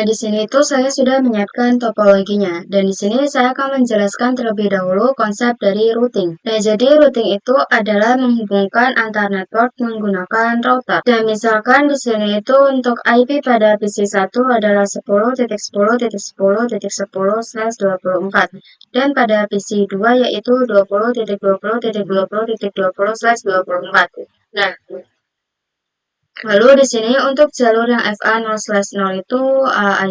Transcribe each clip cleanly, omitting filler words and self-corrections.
di sini itu saya sudah menyiapkan topologinya, dan di sini saya akan menjelaskan terlebih dahulu konsep dari routing. Nah, jadi routing itu adalah menghubungkan antar network menggunakan router. Dan misalkan di sini itu untuk IP pada PC1 adalah 10.10.10.10/24, dan pada PC2 yaitu 20.20.20.20/24. Nah, lalu di sini untuk jalur yang FA0/0 itu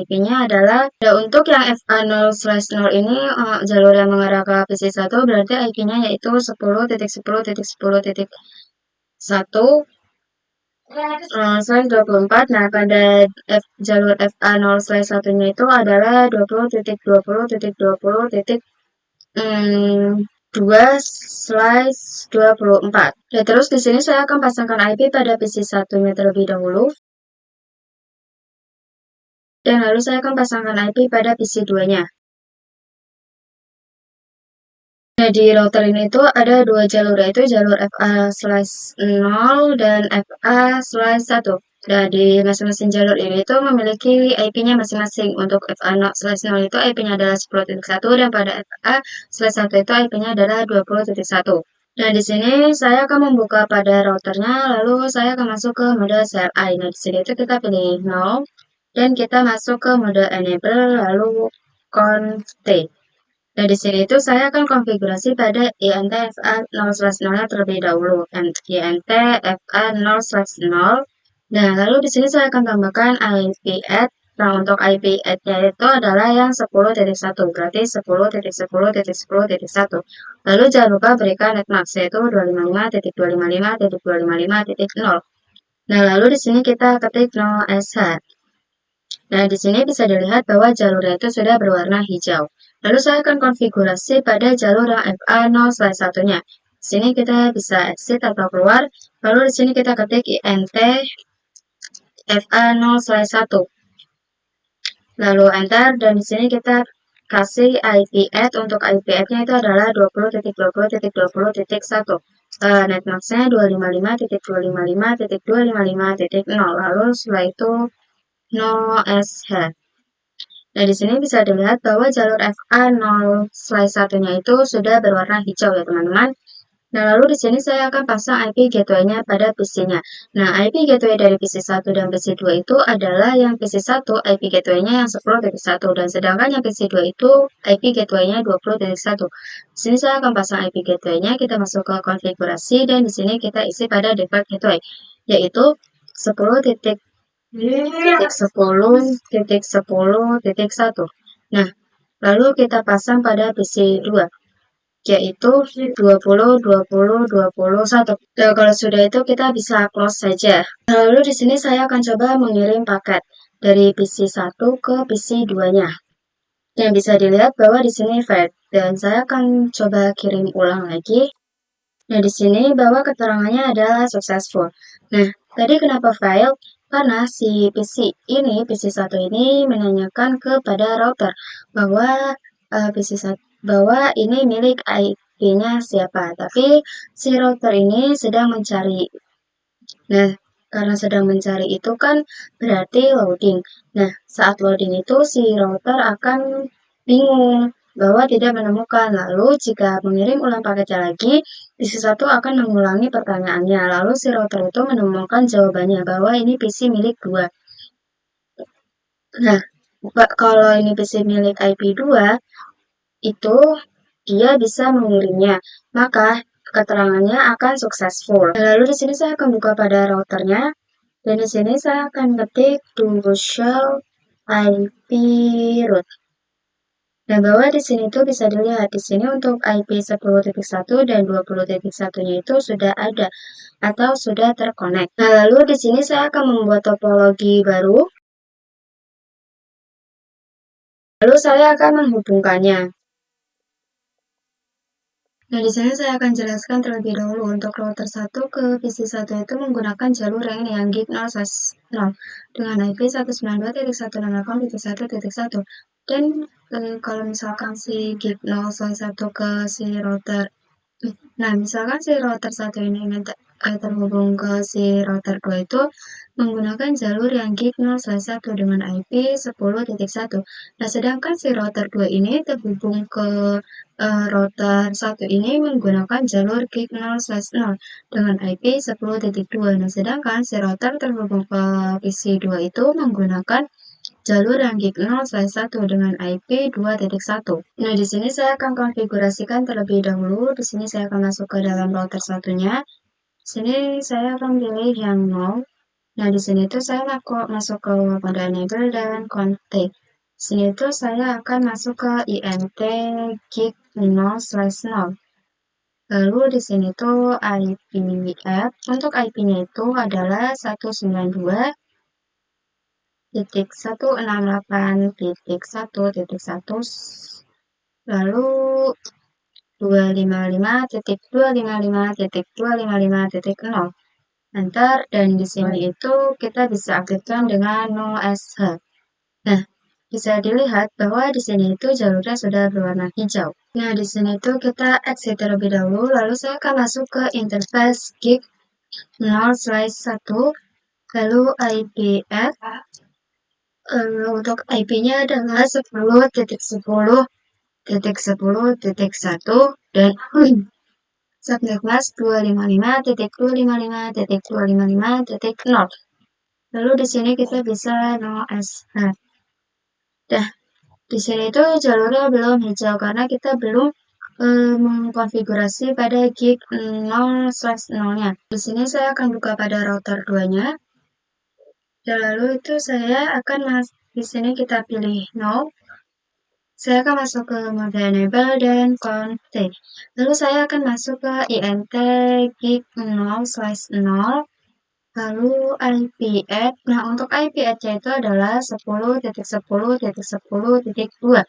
IP-nya adalah, untuk yang FA0/0 ini jalur yang mengarah ke PC1 berarti IP-nya yaitu 10.10.10.10/24. Nah, pada jalur FA0/1-nya itu adalah 20.20.20.2/24. Ya, terus di sini saya akan pasangkan IP pada PC1-nya terlebih dahulu. Dan lalu saya akan pasangkan IP pada PC2-nya. Nah, di router ini itu ada dua jalur, yaitu jalur FA/0 dan FA/1. Nah, di masing-masing jalur ini itu memiliki IP-nya masing-masing. Untuk FA/0 itu IP-nya adalah 10.1, dan pada FA/1 itu IP-nya adalah 20.1. Nah, di sini saya akan membuka pada routernya, lalu saya akan masuk ke mode CLI. Nah, di sini itu kita pilih 0, dan kita masuk ke mode enable, lalu conft. Nah, di sini itu saya akan konfigurasi pada INT FA0/0-nya terlebih dahulu. INT FA0/0. Nah, lalu di sini saya akan tambahkan IP add. Nah, untuk IP add-nya itu adalah yang 10.1, berarti 10.10.10.1. Lalu jangan lupa berikan netmax, yaitu 255.255.255.0. Nah, lalu di sini kita ketik 0sh. Nah, di sini bisa dilihat bahwa jalurnya itu sudah berwarna hijau. Lalu saya akan konfigurasi pada jalur yang FA0/1-nya. Di sini kita bisa exit atau keluar. Lalu di sini kita ketik INT FA0/1. Lalu enter, dan di sini kita kasih IP add. Untuk IP add-nya itu adalah 20.20.20.1. Netmax-nya 255.255.255.0. Lalu setelah itu no sh. Nah, di sini bisa dilihat bahwa jalur FA0/1-nya itu sudah berwarna hijau ya, teman-teman. Nah, lalu di sini saya akan pasang IP gateway-nya pada PC-nya. Nah, IP gateway dari PC1 dan PC2 itu adalah yang PC1 IP gateway-nya yang 10.1, dan sedangkan yang PC2 itu IP gateway-nya 20.1. Di sini saya akan pasang IP gateway-nya, kita masuk ke konfigurasi, dan di sini kita isi pada default gateway, yaitu 10.10.10.1. Nah, lalu kita pasang pada PC2, yaitu 20.20.21. Nah, kalau sudah itu kita bisa close saja. Lalu di sini saya akan coba mengirim paket dari PC1 ke PC2-nya. Yang bisa dilihat bahwa di sini failed, dan saya akan coba kirim ulang lagi. Nah, di sini bahwa keterangannya adalah successful. Nah, tadi kenapa failed? Karena si PC1 ini menanyakan kepada router bahwa bahwa ini milik IP-nya siapa, tapi si router ini sedang mencari. Nah, karena sedang mencari itu kan berarti loading. Nah, saat loading itu si router akan bingung bahwa tidak menemukan. Lalu jika mengirim ulang paketnya lagi, PC1 akan mengulangi pertanyaannya. Lalu si router itu menemukan jawabannya bahwa ini PC milik 2. Nah, kalau ini PC milik IP2, itu dia bisa mengirimnya, maka keterangannya akan successful. Lalu di sini saya akan buka pada routernya, dan di sini saya akan ketik to show IP route. Nah, bahwa di sini tuh bisa dilihat di sini untuk IP 10.1 dan 20.1-nya itu sudah ada atau sudah terkonek. Nah, lalu di sini saya akan membuat topologi baru. Lalu saya akan menghubungkannya. Nah, di sini saya akan jelaskan terlebih dahulu untuk router 1 ke PC1 itu menggunakan jalur yang gig 0/0 dengan IP 192.168.1.1. Dan kalau misalkan si gig 0/1 ke si router, nah misalkan si router 1 ini terhubung ke si router 2 itu, menggunakan jalur yang gig 0/1 dengan IP 10.1. Nah, sedangkan si router 2 ini terhubung ke router 1 ini menggunakan jalur gig 0/0 dengan IP 10.2. Nah, sedangkan si router terhubung ke PC 2 itu menggunakan jalur yang gig 0/1 dengan IP 2.1. Nah, di sini saya akan konfigurasikan terlebih dahulu. Di sini saya akan masuk ke dalam router satunya. Di sini saya akan pilih yang 0. Nah, di sini tuh saya masuk ke mode enable dan config. Di sini tuh saya akan masuk ke INT gig 0/0. Lalu di sini tuh IP app. Untuk IP-nya itu adalah 192.168.1.1, lalu 255.255.255.0. Enter, dan di sini itu kita bisa aktifkan dengan no-sh. Nah, bisa dilihat bahwa di sini itu jalurnya sudah berwarna hijau. Nah, di sini itu kita exit terlebih dahulu, lalu saya akan masuk ke interface gig 0/1, lalu IP add. Untuk IP-nya adalah 10.10.10.1 dan subnet mask 255.255.255.0. Lalu di sini kita bisa no-sh. Nah, di sini itu jalurnya belum hijau karena kita belum mengkonfigurasi pada gig 0/0-nya. Di sini saya akan buka pada router 2-nya. Dan lalu itu saya akan di sini kita pilih no. Saya akan masuk ke mode enable dan config. Lalu saya akan masuk ke INT gig 0/0. Lalu IP add. Nah, untuk IP add-nya itu adalah 10.10.10.2.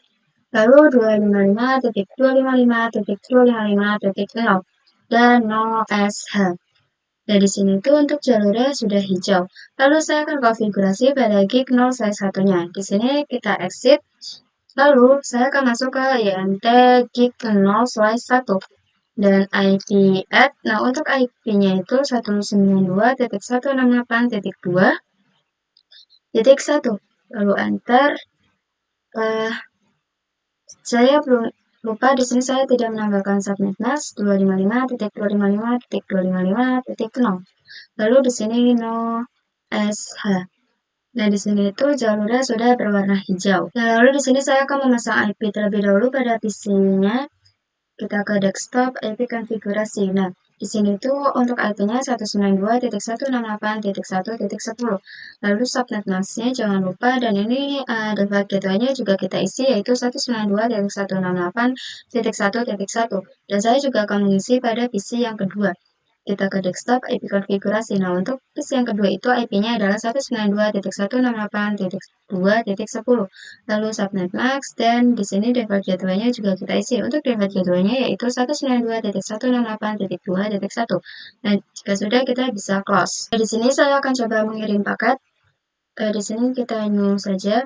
Lalu 255.255.255.0 dan no-sh. Nah, di sini tuh untuk jalurnya sudah hijau. Lalu saya akan konfigurasi pada gig 0/1-nya. Di sini kita exit. Lalu saya akan masuk ke INT gig 0/1 dan IP add. Nah, untuk IP-nya itu 192.168.2.1. Lalu enter. Saya belum lupa, di sini saya tidak menambahkan subnet mask 255.255.255.0. Lalu di sini no-sh. Nah, di sini itu jalurnya sudah berwarna hijau. Nah, lalu di sini saya akan memasang IP terlebih dahulu pada PC-nya. Kita ke desktop, IP konfigurasi. Nah, di sini tuh untuk IP-nya 192.168.1.10. Lalu subnet mask-nya jangan lupa, dan ini default gateway-nya juga kita isi, yaitu 192.168.1.1. Dan saya juga akan mengisi pada PC yang kedua. Kita ke desktop, IP konfigurasi. Nah, untuk PC yang kedua itu IP-nya adalah 192.168.2.10. Lalu subnet mask, dan di sini default gateway-nya juga kita isi. Untuk default gateway-nya yaitu 192.168.2.1. Nah, jika sudah, kita bisa close. Nah, di sini saya akan coba mengirim paket. Di sini kita new saja.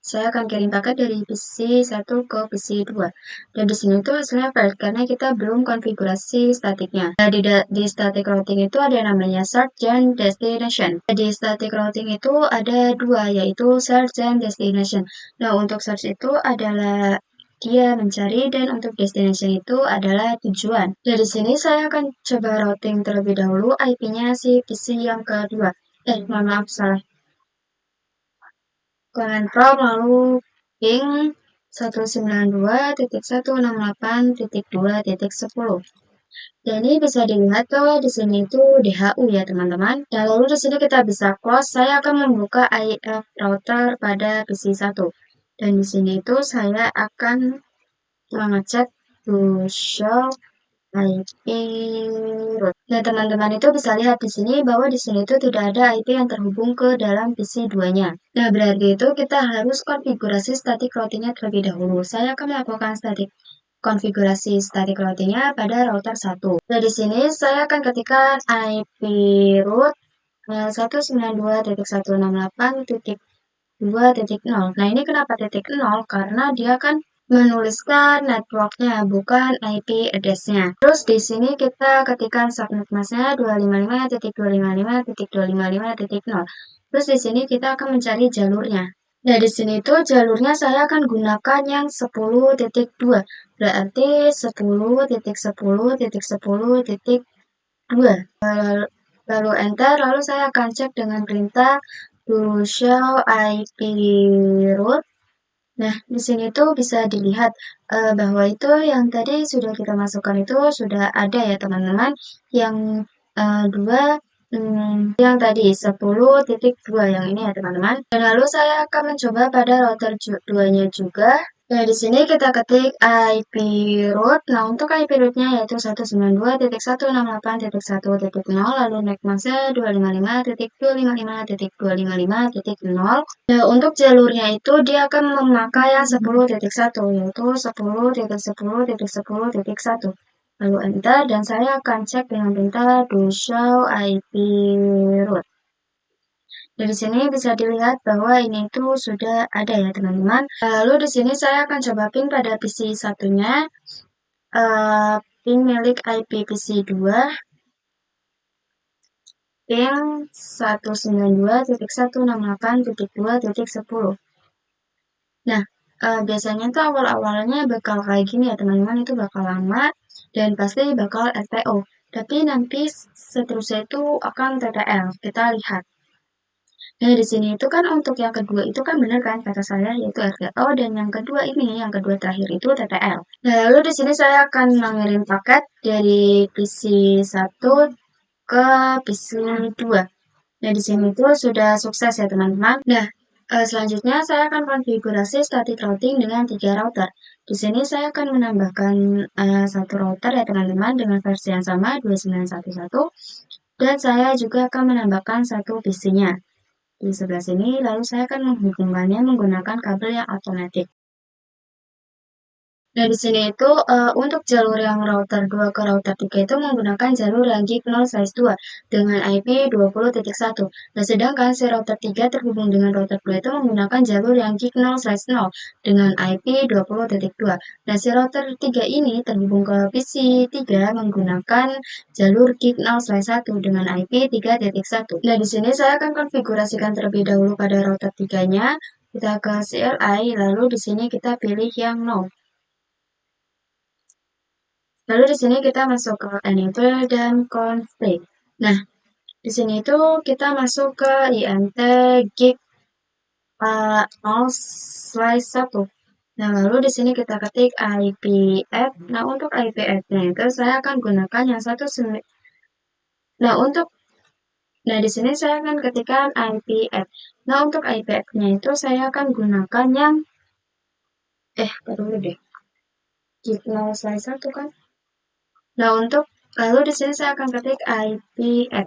Saya akan kirim paket dari PC 1 ke PC 2. Dan di sini tuh hasilnya failed karena kita belum konfigurasi statiknya. Nah, di static routing itu ada namanya source dan destination. Di static routing itu ada dua, yaitu source dan destination. Nah, untuk source itu adalah dia mencari, dan untuk destination itu adalah tujuan. Nah, di sini saya akan coba routing terlebih dahulu IP-nya si PC yang kedua. Mohon maaf, salah. Command prompt, lalu ping 192.168.2.10. Dan ini bisa dilihat bahwa di sini itu DHU ya, teman-teman. Dan lalu di sini kita bisa close. Saya akan membuka IF router pada PC 1. Dan di sini itu saya akan mengecek to show IP root. Nah, teman-teman itu bisa lihat di sini bahwa di sini itu tidak ada IP yang terhubung ke dalam PC 2-nya. Nah, berarti itu kita harus konfigurasi static routing-nya terlebih dahulu. Saya akan melakukan konfigurasi static routing-nya pada router 1. Nah, di sini saya akan ketikkan IP root 192.168.2.0. Nah, ini kenapa titik 0? Karena dia kan menuliskan networknya, bukan IP address-nya. Terus di sini kita ketikkan subnet mask-nya 255.255.255.0. Terus di sini kita akan mencari jalurnya. Nah, di sini tuh jalurnya saya akan gunakan yang 10.2. Berarti 10.10.10.2. Lalu enter, lalu saya akan cek dengan perintah to show IP route. Nah, di sini tuh bisa dilihat bahwa itu yang tadi sudah kita masukkan itu sudah ada ya teman-teman. Yang dua, yang tadi 10.2 yang ini ya teman-teman. Dan lalu saya akan mencoba pada router 2-nya juga. Nah, di sini kita ketik IP route. Nah, untuk IP route-nya yaitu 192.168.1.0, lalu next mask-nya 255.255.255.0. Nah, untuk jalurnya itu dia akan memakai yang 10.1, yaitu 10.10.10.1. Lalu enter, dan saya akan cek dengan perintah do show IP route. Dan di sini bisa dilihat bahwa ini itu sudah ada ya teman-teman. Lalu di sini saya akan coba ping pada PC satunya, ping milik IP PC 2, ping 192.168.2.10. Nah, biasanya tuh awal-awalnya bakal kayak gini ya teman-teman, itu bakal lama dan pasti bakal RTO. Tapi nanti seterusnya itu akan TTL. Kita lihat. Nah, di sini itu kan untuk yang kedua itu kan benar kan kata saya yaitu RTO, dan yang kedua ini, yang kedua terakhir itu TTL. Nah, lalu di sini saya akan mengirim paket dari PC 1 ke PC 2. Nah, di sini itu sudah sukses ya teman-teman. Nah, selanjutnya saya akan konfigurasi static routing dengan 3 router. Di sini saya akan menambahkan satu router ya teman-teman dengan versi yang sama 2911, dan saya juga akan menambahkan satu PC-nya di sebelah sini, lalu saya akan menghubungkannya menggunakan kabel yang otomatis. Nah, di sini itu untuk jalur yang router 2 ke router 3 itu menggunakan jalur yang gig 0/2 dengan IP 20.1. Nah, sedangkan si router 3 terhubung dengan router 2 itu menggunakan jalur yang gig 0/0 dengan IP 20.2. Nah, si router 3 ini terhubung ke PC 3 menggunakan jalur gig 0/1 dengan IP 3.1. Nah, di sini saya akan konfigurasikan terlebih dahulu pada router 3-nya. Kita ke CLI, lalu di sini kita pilih yang no. Lalu di sini kita masuk ke enable dan config. Nah, di sini itu kita masuk ke INT gig 0/1. Nah, lalu di sini kita ketik IP add. Nah, untuk IP add-nya itu saya akan gunakan yang Nah, di sini saya akan ketikkan IP add. Nah, untuk IP add-nya itu saya akan gunakan yang dulu deh. Gig 0/1 kan? Nah, lalu di sini saya akan ketik IP add.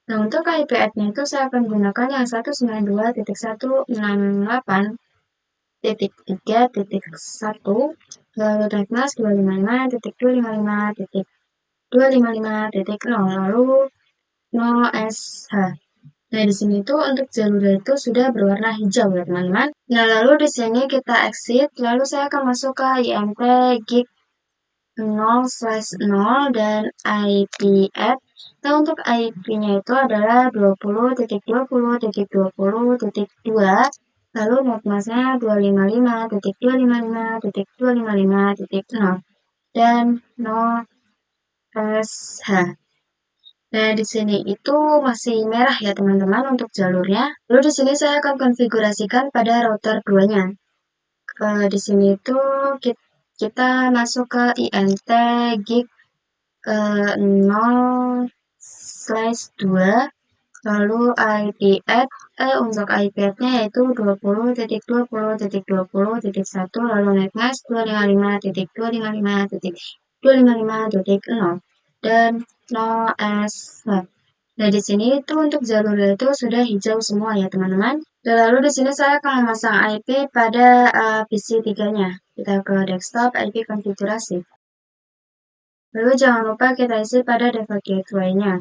Nah, untuk IP add-nya itu saya akan gunakan yang 192.168.3.1, lalu tag mask 255.255.255.0, lalu 0SH. Nah, di sini itu untuk jalur itu sudah berwarna hijau ya teman-teman. Nah, lalu di sini kita exit, lalu saya akan masuk ke INT gig 0/0 dan IP add. Nah, untuk IP-nya itu adalah 20.20.20.2, lalu netmask-nya 255.255.255.0 dan 0SH. Nah, di sini itu masih merah ya teman-teman untuk jalurnya. Lalu di sini saya akan konfigurasikan pada router 2-nya. Di sini itu kita masuk ke INT gig 0/2, lalu IP add, untuk IP add-nya yaitu 20.20.20.1, lalu netmask 255.255.255.0 dan 0S. Nah, di sini itu untuk jalur itu sudah hijau semua ya teman-teman. Dan lalu di sini saya akan memasang IP pada PC 3-nya. Kita ke desktop IP konfigurasi. Lalu jangan lupa kita isi pada default gateway-nya.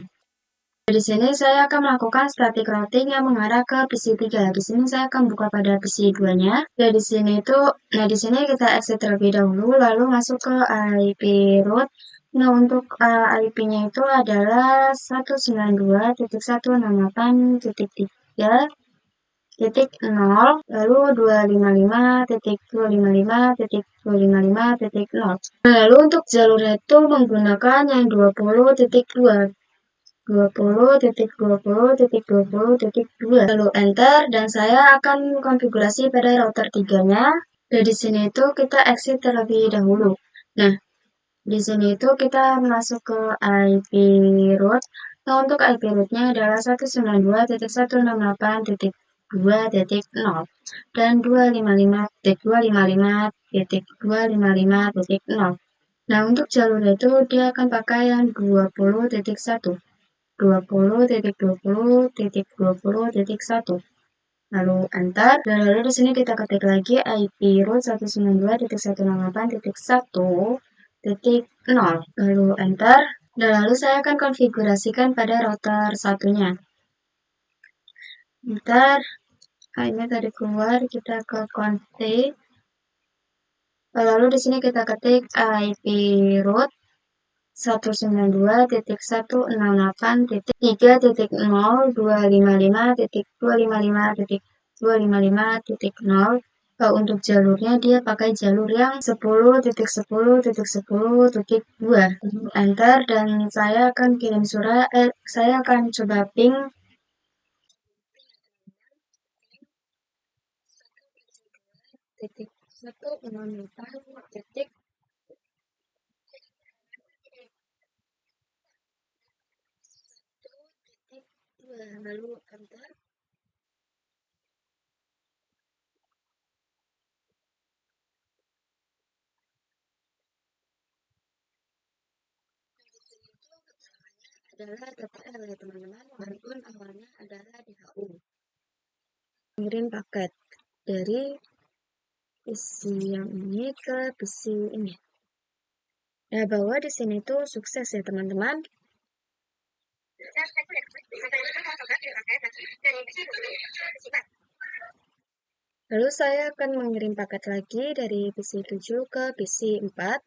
Di sini saya akan melakukan static routing yang mengarah ke PC 3. Di sini saya akan buka pada PC 2-nya. Dan di sini di sini kita exit terlebih dahulu, lalu masuk ke IP root. Nah, untuk IP-nya itu adalah 192.168.3.0, lalu 255.255.255.0. Lalu untuk jalurnya itu menggunakan yang 20.2. 20.20.20.2, lalu enter, dan saya akan konfigurasi pada router 3-nya. Dan di sini itu kita exit terlebih dahulu. Nah, di sini itu kita masuk ke IP root. Nah, untuk IP rootnya adalah 192.168.2.0 dan 255.255.255.0. Nah, untuk jalur itu dia akan pakai yang 20.1. 20.20.20.1, lalu enter, dan lalu di sini kita ketik lagi IP root 192.168.1.0, lalu enter, dan lalu saya akan konfigurasikan pada router satunya. Bentar, ini tadi keluar, kita ke config, lalu di sini kita ketik IP root 192.168.3.0.255.255.255.0. Untuk jalurnya dia pakai jalur yang 10.10.10.2. Enter, dan saya akan kirim surat, saya akan coba ping titik 168 lalu enter. Adalah TTL ya teman-teman, walaupun awalnya adalah DHU. Kirim paket dari PC yang ini ke PC ini. Nah, bahwa di sini tuh sukses ya teman-teman. Lalu saya akan mengirim paket lagi dari PC 7 ke PC 4.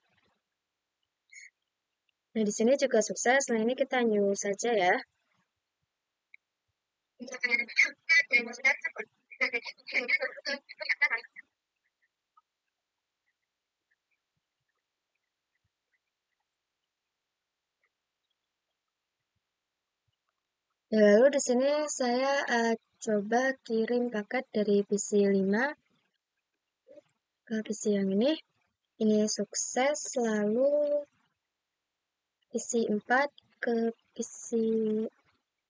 Nah, di sini juga sukses. Nah, ini kita new saja ya. Ya, lalu di sini saya coba kirim paket dari PC 5 ke PC yang ini. Ini sukses, lalu PC 4 ke PC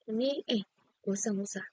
ini, usah.